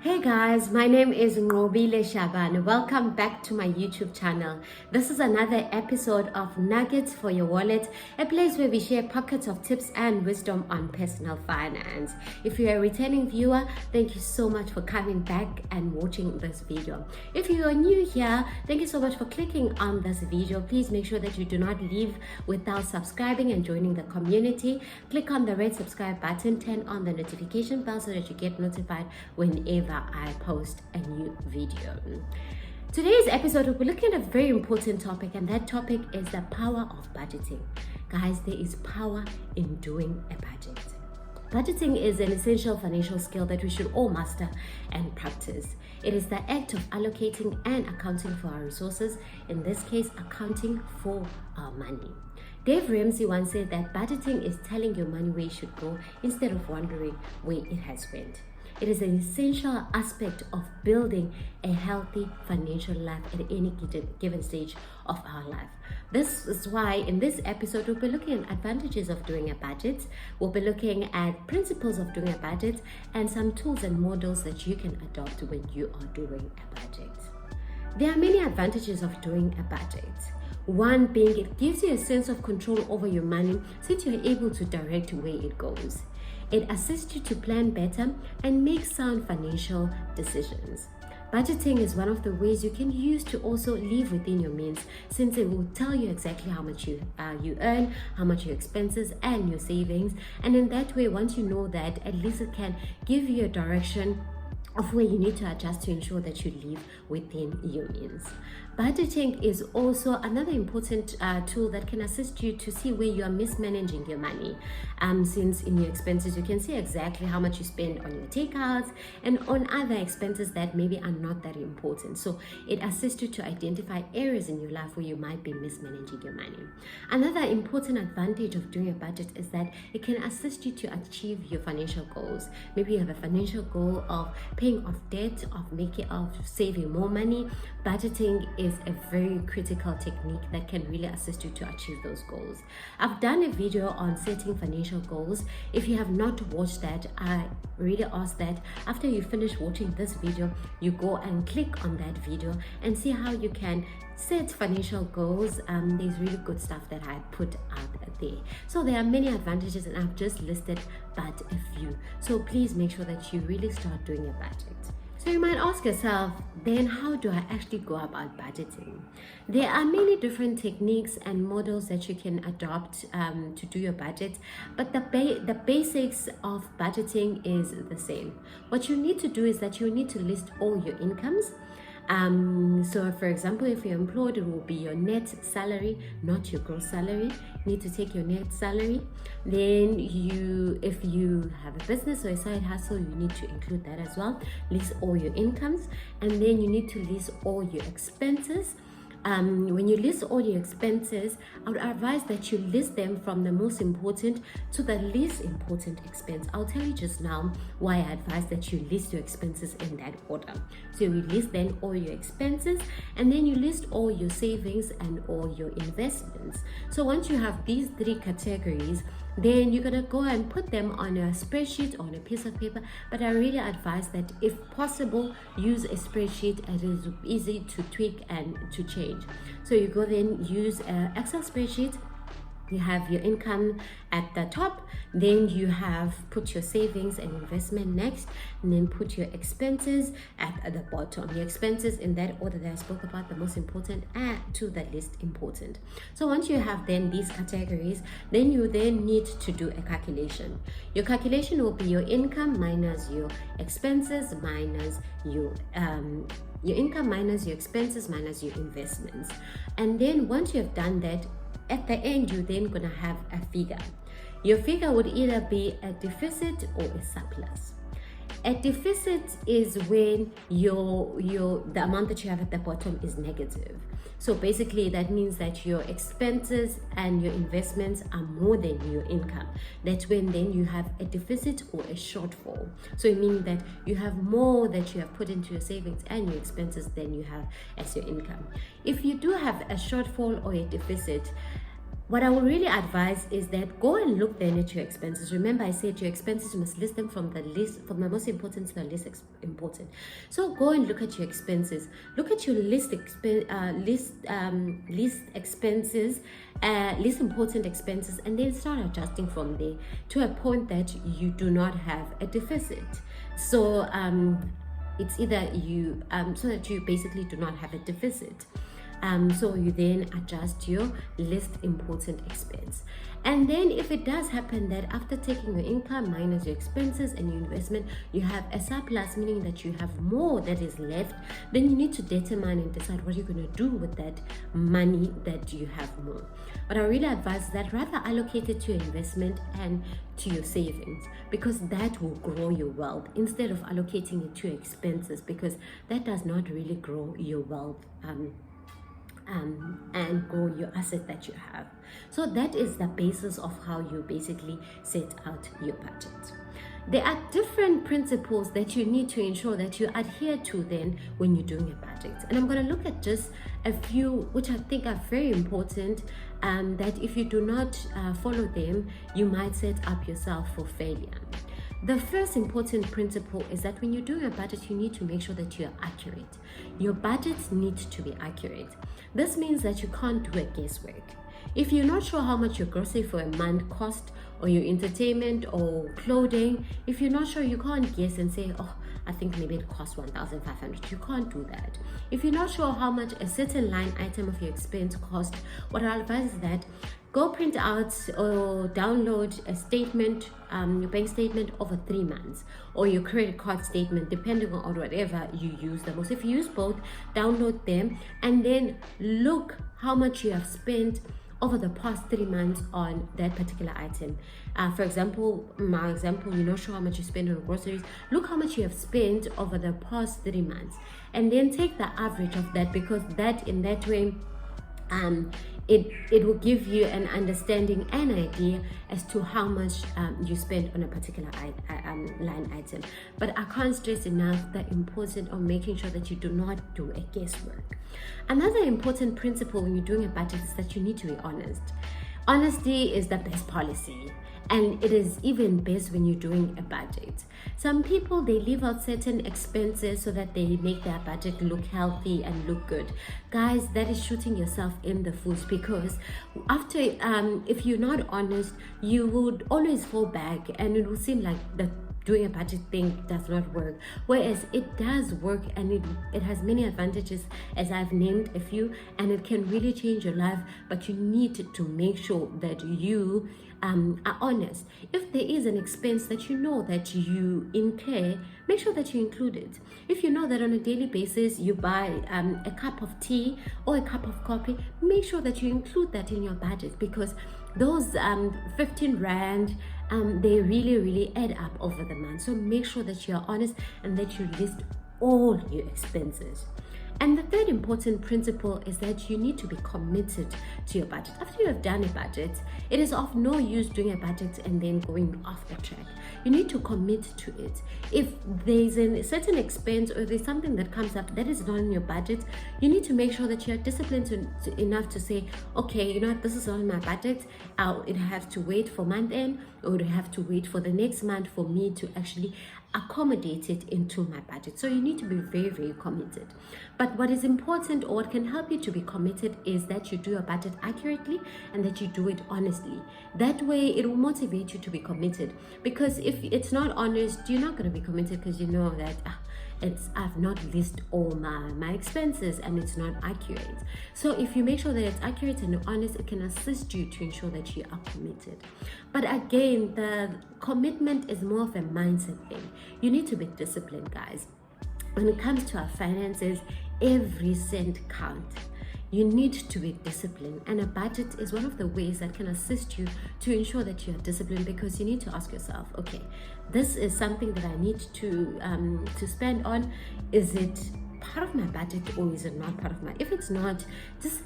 Hey guys, my name is Ngobile Shaban. Welcome back to my YouTube channel. This is another episode of Nuggets for your wallet, a place where we share pockets of tips and wisdom on personal finance. If you're a returning viewer, thank you so much for coming back and watching this video. If you are new here, thank you so much for clicking on this video. Please make sure that you do not leave without subscribing and joining the community. Click on the red subscribe button, turn on the notification bell so that you get notified whenever I post a new video. Today's episode, we'll be looking at a very important topic, and that topic is the power of budgeting. Guys, there is power in doing a budget. Budgeting is an essential financial skill that we should all master and practice. It is the act of allocating and accounting for our resources, in this case, accounting for our money. Dave Ramsey once said that budgeting is telling your money where it should go instead of wondering where it has went. It is an essential aspect of building a healthy financial life at any given stage of our life. This is why in this episode we'll be looking at advantages of doing a budget, we'll be looking at principles of doing a budget, and some tools and models that you can adopt when you are doing a budget. There are many advantages of doing a budget. One being it gives you a sense of control over your money since you're able to direct where it goes. It assists you to plan better and make sound financial decisions. Budgeting is one of the ways you can use to also live within your means, since it will tell you exactly how much you earn, how much your expenses and your savings, and in that way, once you know that, at least it can give you a direction of where you need to adjust to ensure that you live within your means. Budgeting is also another important tool that can assist you to see where you are mismanaging your money. Since in your expenses, you can see exactly how much you spend on your takeouts and on other expenses that maybe are not that important. So it assists you to identify areas in your life where you might be mismanaging your money. Another important advantage of doing a budget is that it can assist you to achieve your financial goals. Maybe you have a financial goal of paying off debt, of saving more money. Budgeting is a very critical technique that can really assist you to achieve those goals. I've done a video on setting financial goals. If you have not watched that, I really ask that after you finish watching this video, you go and click on that video and see how you can set financial goals. There's really good stuff that I put out there. So there are many advantages, and I've just listed but a few. So please make sure that you really start doing a budget. So you might ask yourself, then how do I actually go about budgeting? There are many different techniques and models that you can adopt to do your budget, but the basics of budgeting is the same. What you need to do is that you need to list all your incomes. So for example, if you're employed, it will be your net salary, not your gross salary. You need to take your net salary. Then if you have a business or a side hustle, you need to include that as well. List all your incomes, and then you need to list all your expenses. When you list all your expenses, I would advise that you list them from the most important to the least important expense. I'll tell you just now why I advise that you list your expenses in that order. So you list then all your expenses, and then you list all your savings and all your investments. So once you have these three categories, then you're gonna go and put them on a spreadsheet or on a piece of paper. But I really advise that if possible, use a spreadsheet. It is easy to tweak and to change. So you go then use an Excel spreadsheet. You have your income at the top, then you have put your savings and investment next, and then put your expenses at the bottom. Your expenses in that order that I spoke about, the most important to the least important. So once you have then these categories, then you then need to do a calculation. Your calculation will be your income minus your expenses minus your income minus your expenses minus your investments. And then once you have done that, at the end, you're then going to have a figure. Your figure would either be a deficit or a surplus. A deficit is when the amount that you have at the bottom is negative. So basically that means that your expenses and your investments are more than your income. That's when then you have a deficit or a shortfall. So it means that you have more that you have put into your savings and your expenses than you have as your income. If you do have a shortfall or a deficit, What I would really advise is that go and look then at your expenses. Remember, I said your expenses, you must list them from from the most important to the least important. So go and look at your expenses. Look at your least expenses, least important expenses, and then start adjusting from there to a point that you do not have a deficit. So it's either you so that you basically do not have a deficit. So you then adjust your least important expense. And then if it does happen that after taking your income minus your expenses and your investment, you have a surplus, meaning that you have more that is left, then you need to determine and decide what you're going to do with that money that you have more. But I really advise that rather allocate it to your investment and to your savings, because that will grow your wealth, instead of allocating it to your expenses, because that does not really grow your wealth and grow your asset that you have. So that is the basis of how you basically set out your budget. There are different principles that you need to ensure that you adhere to then when you're doing a budget. And I'm going to look at just a few which I think are very important, that if you do not follow them, you might set up yourself for failure. The first important principle is that when you're doing a budget, you need to make sure that you're accurate. Your budgets need to be accurate. This means that you can't do a guesswork. If you're not sure how much your grocery for a month cost, or your entertainment or clothing, if you're not sure, you can't guess and say, oh, I think maybe it costs 1,500. You can't do that. If you're not sure how much a certain line item of your expense cost, what I advise is that go print out or download a statement, your bank statement over 3 months, or your credit card statement, depending on whatever you use the most. If you use both, download them and then look how much you have spent over the past 3 months on that particular item. For example, my example, you're not sure how much you spend on groceries. Look how much you have spent over the past 3 months, and then take the average of that, because that in that way, it will give you an understanding and idea as to how much you spend on a particular line item. But I can't stress enough the importance of making sure that you do not do a guesswork. Another important principle when you're doing a budget is that you need to be honest. Honesty is the best policy, and it is even best when you're doing a budget. Some people, they leave out certain expenses so that they make their budget look healthy and look good. Guys, that is shooting yourself in the foot, because after if you're not honest, you would always fall back, and it will seem like the doing a budget thing does not work, whereas it does work, and it has many advantages, as I've named a few, and it can really change your life. But you need to make sure that you are honest. If there is an expense that you know that you incur, make sure that you include it. If you know that on a daily basis you buy a cup of tea or a cup of coffee, make sure that you include that in your budget, because those 15 rand, they really add up over the month. So make sure that you are honest and that you list all your expenses. And the third important principle is that you need to be committed to your budget. After you have done a budget, it is of no use doing a budget and then going off the track. You need to commit to it. If there's a certain expense or there's something that comes up that is not in your budget, you need to make sure that you're disciplined enough to say, okay, you know what, this is not in my budget. It has to wait for month end, or it have to wait for the next month for me to actually accommodate it into my budget. So you need to be very committed. But what is important, or what can help you to be committed, is that you do your budget accurately and that you do it honestly. That way it will motivate you to be committed, because if it's not honest, you're not going to be committed, because you know that I've not listed all my expenses and it's not accurate. So if you make sure that it's accurate and honest, it can assist you to ensure that you are committed. But again, the commitment is more of a mindset thing. You need to be disciplined, guys. When it comes to our finances, every cent counts. You need to be disciplined, and a budget is one of the ways that can assist you to ensure that you are disciplined, because you need to ask yourself, okay, this is something that I need to spend on. Is it part of my budget, or is it not part of my? If it's not, just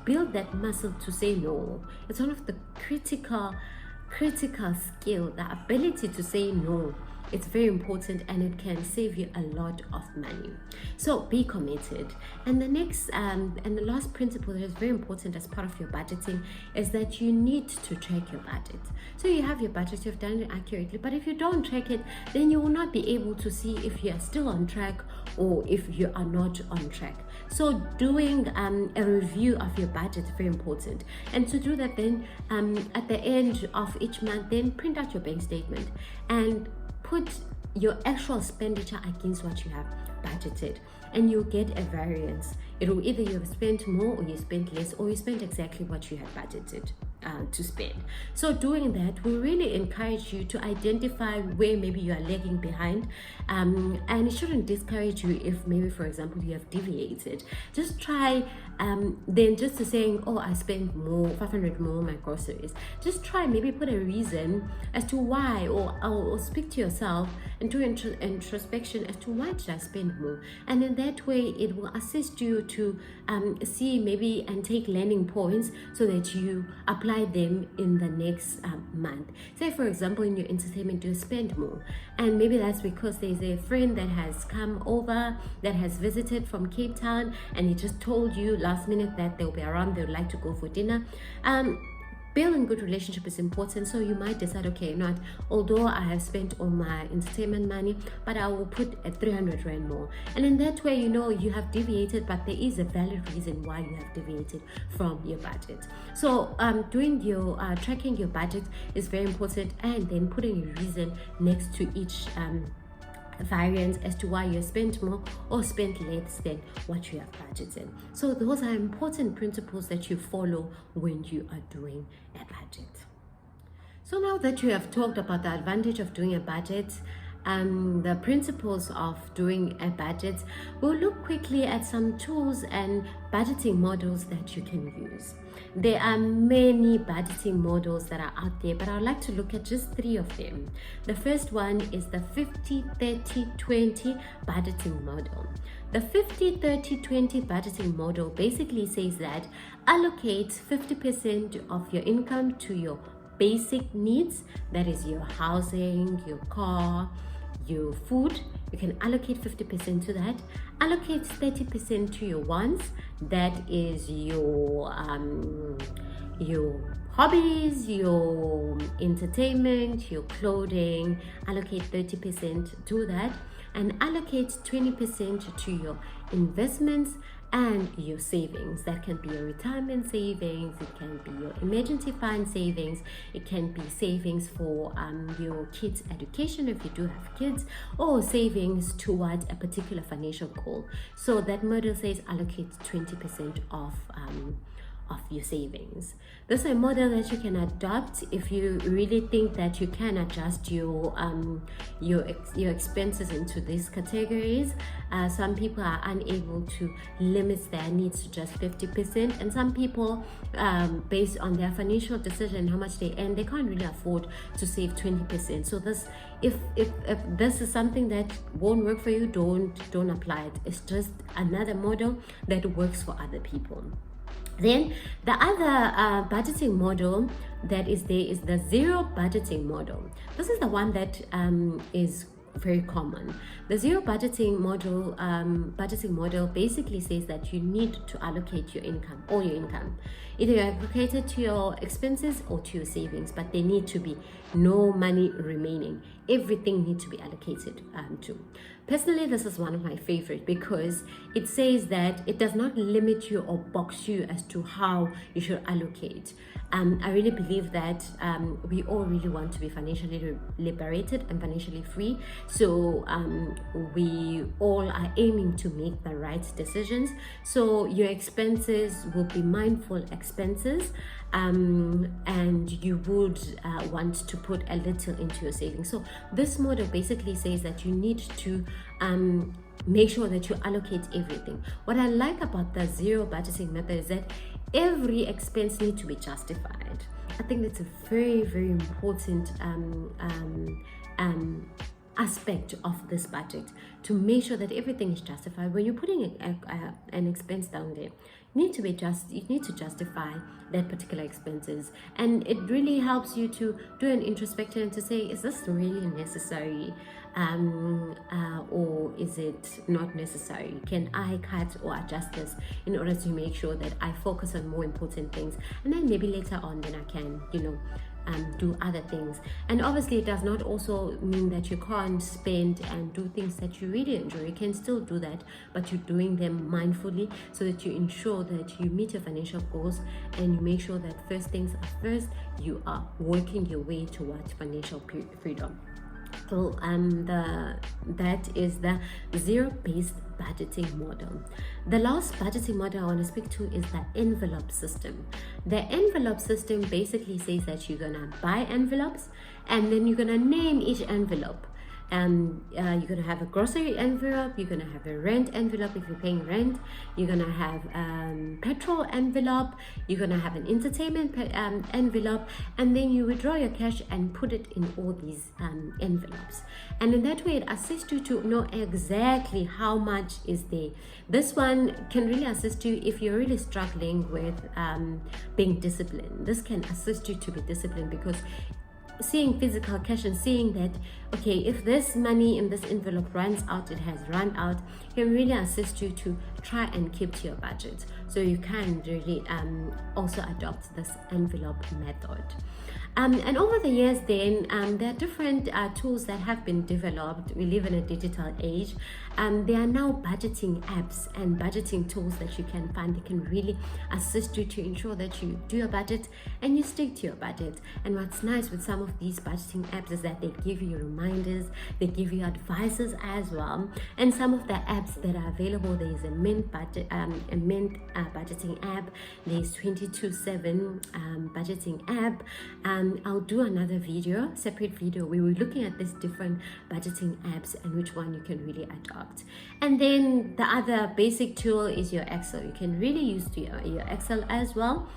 build that muscle to say no. It's one of the critical skill, the ability to say no. It's very important, and it can save you a lot of money. So be committed. And the next and the last principle that is very important as part of your budgeting is that you need to track your budget. So you have your budget, you've done it accurately, but if you don't track it, then you will not be able to see if you are still on track or if you are not on track. So doing a review of your budget is very important. And to do that, then at the end of each month, then print out your bank statement and put your actual expenditure against what you have budgeted, and you'll get a variance. It will either you have spent more or you spent less, or you spent exactly what you had budgeted to spend. So doing that will really encourage you to identify where maybe you are lagging behind, and it shouldn't discourage you if maybe, for example, you have deviated. Just try then just to saying, oh, I spent more, 500 more on my groceries. Just try maybe put a reason as to why, or speak to yourself and do introspection as to why did I spend more, and in that way it will assist you to see maybe and take learning points so that you apply them in the next month. Say for example, in your entertainment you spend more, and maybe that's because there's a friend that has come over, that has visited from Cape Town, and he just told you last minute that they'll be around, they would like to go for dinner. Building good relationship is important, so you might decide, okay, not although I have spent all my entertainment money, but I will put a 300 rand more, and in that way, you know, you have deviated, but there is a valid reason why you have deviated from your budget. So doing your tracking your budget is very important, and then putting a reason next to each variance as to why you spent more or spent less than what you have budgeted. So those are important principles that you follow when you are doing a budget. So now that you have talked about the advantage of doing a budget, the principles of doing a budget, we'll look quickly at some tools and budgeting models that you can use. There are many budgeting models that are out there, but I would like to look at just 3 of them. The first one is the 50-30-20 budgeting model. The 50-30-20 budgeting model basically says that allocate 50% of your income to your basic needs, that is your housing, your car, your food. You can allocate 50% to that. Allocate 30% to your wants, that is your hobbies, your entertainment, your clothing. Allocate 30% to that, and allocate 20% to your investments and your savings. That can be your retirement savings, it can be your emergency fund savings, it can be savings for your kids' education if you do have kids, or savings towards a particular financial goal. So that model says allocate 20% of your savings. This is a model that you can adopt if you really think that you can adjust your expenses into these categories. Some people are unable to limit their needs to just 50%, and some people, based on their financial decision, how much they earn, they can't really afford to save 20%. So this, if this is something that won't work for you, don't apply it. It's just another model that works for other people. Then the other budgeting model that is there is the zero budgeting model. This is the one that is very common. The zero budgeting model basically says that you need to allocate your income, all your income. Either you allocate it to your expenses or to your savings, but there need to be no money remaining. Everything needs to be allocated to. Personally, this is one of my favorite because it says that it does not limit you or box you as to how you should allocate. I really believe that we all really want to be financially liberated and financially free. So we all are aiming to make the right decisions. So your expenses will be mindful expenses, and you would want to put a little into your savings. So this model basically says that you need to make sure that you allocate everything. What I like about the zero budgeting method is that every expense needs to be justified. I think that's a very, very important aspect of this budget to make sure that everything is justified. When you're putting an expense down there, you need to justify that particular expenses, and it really helps you to do an introspection and to say, is this really necessary, or is it not necessary? Can I cut or adjust this in order to make sure that I focus on more important things, and then maybe later on then I can do other things. And obviously it does not also mean that you can't spend and do things that you really enjoy. You can still do that, but you're doing them mindfully so that you ensure that you meet your financial goals, and you make sure that first things are first, you are working your way towards financial freedom. So that is the zero-based budgeting model. The last budgeting model I want to speak to is the envelope system. The envelope system basically says that you're gonna buy envelopes, and then you're gonna name each envelope. You're gonna have a grocery envelope, you're gonna have a rent envelope if you're paying rent, you're gonna have petrol envelope, you're gonna have an entertainment envelope, and then you withdraw your cash and put it in all these envelopes. And in that way it assists you to know exactly how much is there. This one can really assist you if you're really struggling with being disciplined. This can assist you to be disciplined, because seeing physical cash and seeing that, okay, if this money in this envelope runs out, it has run out, can really assist you to try and keep to your budget. So you can really also adopt this envelope method. And over the years then, there are different tools that have been developed. We live in a digital age. There are now budgeting apps and budgeting tools that you can find that can really assist you to ensure that you do your budget and you stick to your budget. And what's nice with some of these budgeting apps is that they give you reminders, they give you advices as well. And some of the apps that are available, there is a Mint budgeting app, there's 24/7 budgeting app. I'll do another separate video where we're looking at these different budgeting apps and which one you can really adopt. And then the other basic tool is your Excel. You can really use your Excel as well.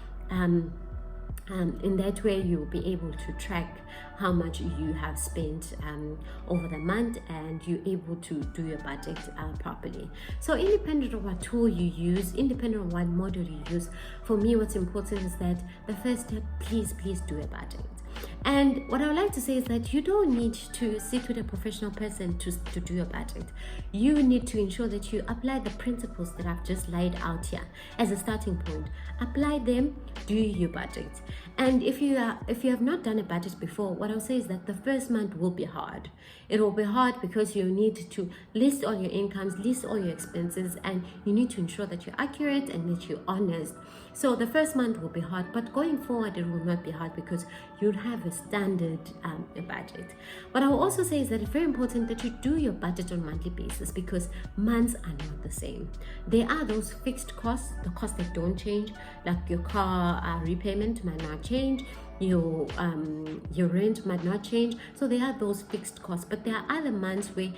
In that way you'll be able to track how much you have spent over the month, and you're able to do your budget properly. So independent of what tool you use, independent of what model you use, for me what's important is that the first step, please do a budget. And what I would like to say is that you don't need to sit with a professional person to do your budget. You need to ensure that you apply the principles that I've just laid out here as a starting point. Apply them, do your budget. And if you have not done a budget before, what I'll say is that the first month will be hard. It will be hard because you need to list all your incomes, list all your expenses, and you need to ensure that you're accurate and that you're honest. So the first month will be hard, but going forward it will not be hard because you'll have a standard budget. What I will also say is that it's very important that you do your budget on a monthly basis, because months are not the same. There are those fixed costs, the costs that don't change, like your car repayment might not change, your rent might not change. So there are those fixed costs, but there are other months where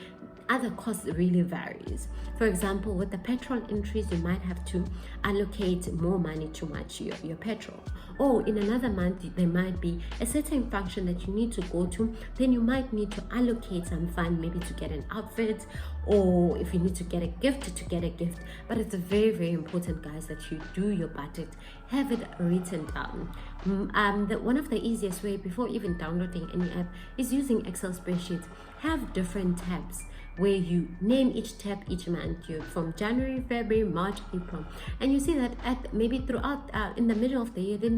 other costs really varies. For example, with the petrol increase, you might have to allocate more money to match your petrol. Or in another month, there might be a certain function that you need to go to, then you might need to allocate some fund, maybe to get an outfit, or if you need to get a gift, to get a gift. But it's very, very important, guys, that you do your budget, have it written down. One of the easiest way before even downloading any app is using Excel spreadsheets. Have different tabs where you name each tab each month, from January, February, March, April, and you see that maybe throughout in the middle of the year, then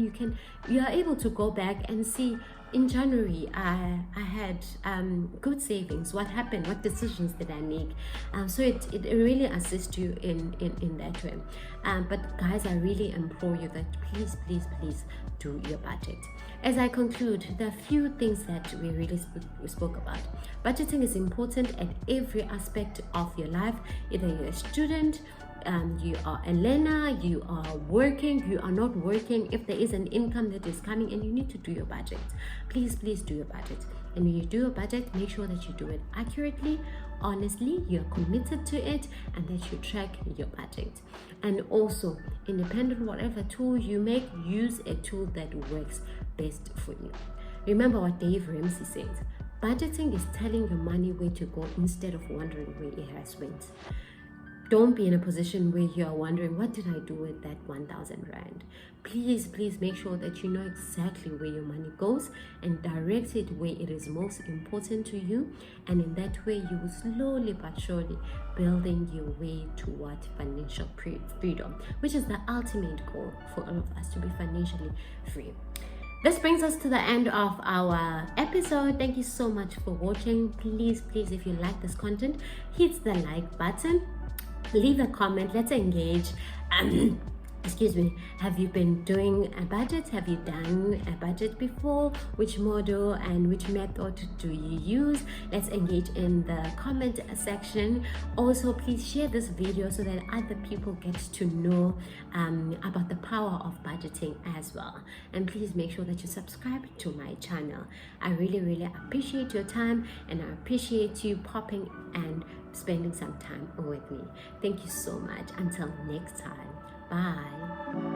you are able to go back and see, in January I had good savings. What happened? What decisions did I make? So it really assists you in that way. But guys, I really implore you that please do your budget. As I conclude, there are few things that we really spoke about. Budgeting is important at every aspect of your life. Either you're a student, you are a learner, you are working, you are not working. If there is an income that is coming and you need to do your budget, please do your budget. And when you do a budget, make sure that you do it accurately, honestly, you're committed to it, and that you track your budget. And also, independent of whatever tool you make, use a tool that works best for you. Remember what Dave Ramsey said: Budgeting is telling your money where to go instead of wondering where it has went. Don't be in a position where you are wondering, what did I do with that 1,000 rand? Please make sure that you know exactly where your money goes and direct it where it is most important to you. And in that way, you will slowly but surely building your way toward financial freedom, which is the ultimate goal for all of us, to be financially free. This brings us to the end of our episode. Thank you so much for watching. Please, if you like this content, hit the like button. Leave a comment. Let's engage. Excuse me. Have you been doing a budget? Have you done a budget before? Which model and which method do you use? Let's engage in the comment section. Also, please share this video so that other people get to know about the power of budgeting as well. And please make sure that you subscribe to my channel. I really appreciate your time, and I appreciate you popping and spending some time with me. Thank you so much. Until next time. Bye.